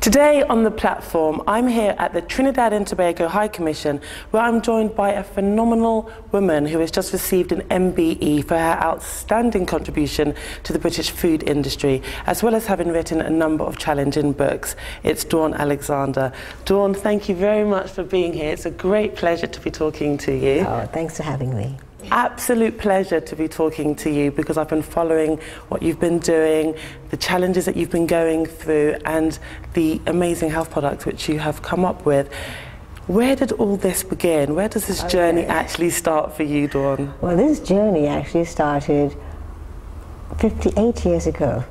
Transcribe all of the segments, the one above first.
Today on the platform, I'm here at the Trinidad and Tobago High Commission, where I'm joined by a phenomenal woman who has just received an MBE for her outstanding contribution to the British food industry, as well as having written a number of challenging books. It's Dounne Alexander. Dounne, thank you very much for being here. It's a great pleasure to be talking to you. Oh, thanks for having me. Absolute pleasure to be talking to you, because I've been following what you've been doing, the challenges that you've been going through, and the amazing health products which you have come up with. Where did all this begin? Where does this journey actually start for you, Dounne? Well, this journey actually started 58 years ago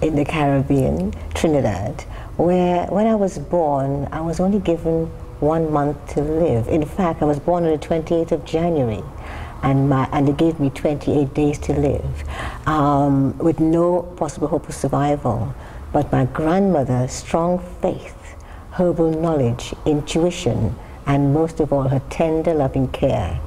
in the Caribbean, Trinidad, where when I was born, I was only given 1 month to live. In fact, I was born on the 28th of January. And they gave me 28 days to live, with no possible hope of survival. But my grandmother's strong faith, herbal knowledge, intuition, and most of all her tender loving care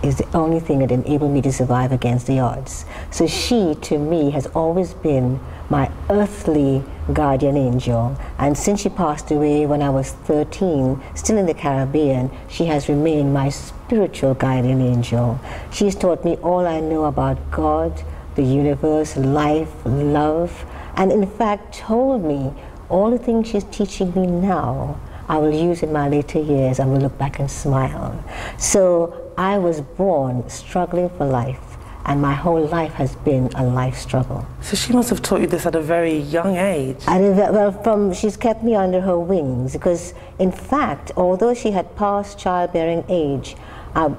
is the only thing that enabled me to survive against the odds. So she, to me, has always been my earthly guardian angel, and since she passed away when I was 13, still in the Caribbean, she has remained my spiritual guardian angel. She's taught me all I know about God, the universe, life, love, and in fact told me all the things she's teaching me now I will use in my later years. I will look back and smile. So I was born struggling for life, and my whole life has been a life struggle. So she must have taught you this at a very young age. Well, she's kept me under her wings, because in fact, although she had passed childbearing age,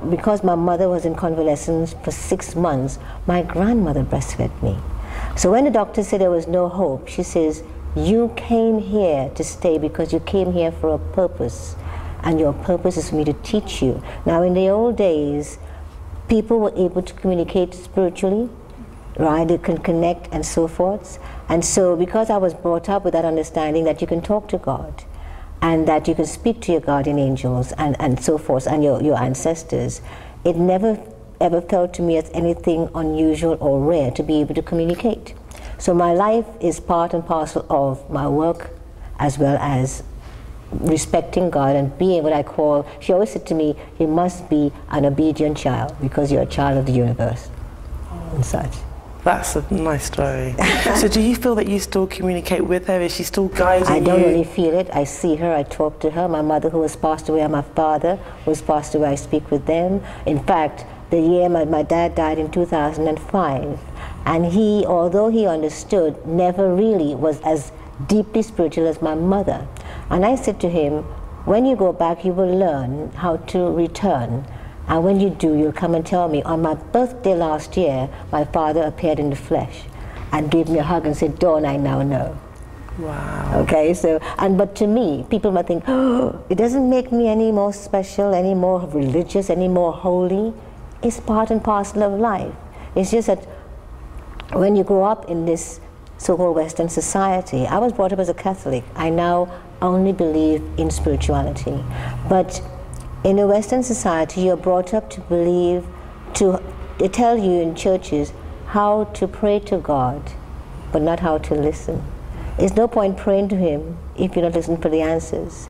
because my mother was in convalescence for 6 months, my grandmother breastfed me. So when the doctor said there was no hope, she says, "You came here to stay because you came here for a purpose, and your purpose is for me to teach you." Now, in the old days, people were able to communicate spiritually, right? They can connect and so forth. And so because I was brought up with that understanding that you can talk to God, and that you can speak to your guardian angels and so forth, and your ancestors, it never ever felt to me as anything unusual or rare to be able to communicate. So my life is part and parcel of my work, as well as respecting God and being what I call, she always said to me, you must be an obedient child because you're a child of the universe, and such. That's a nice story. So do you feel that you still communicate with her? Is she still guiding you? I don't really feel it. I see her, I talk to her. My mother, who was passed away, and my father, who was passed away, I speak with them. In fact, the year my dad died in 2005, and he, although he understood, never really was as deeply spiritual as my mother. And I said to him, when you go back, you will learn how to return. And when you do, you'll come and tell me. On my birthday last year, my father appeared in the flesh and gave me a hug and said, "Dawn, I now know." Wow. Okay, so, but to me, people might think, oh, it doesn't make me any more special, any more religious, any more holy. It's part and parcel of life. It's just that when you grow up in this so-called Western society, I was brought up as a Catholic. I now only believe in spirituality. But in a Western society, you're brought up to believe, they tell you in churches how to pray to God, but not how to listen. There's no point praying to Him if you don't listen for the answers.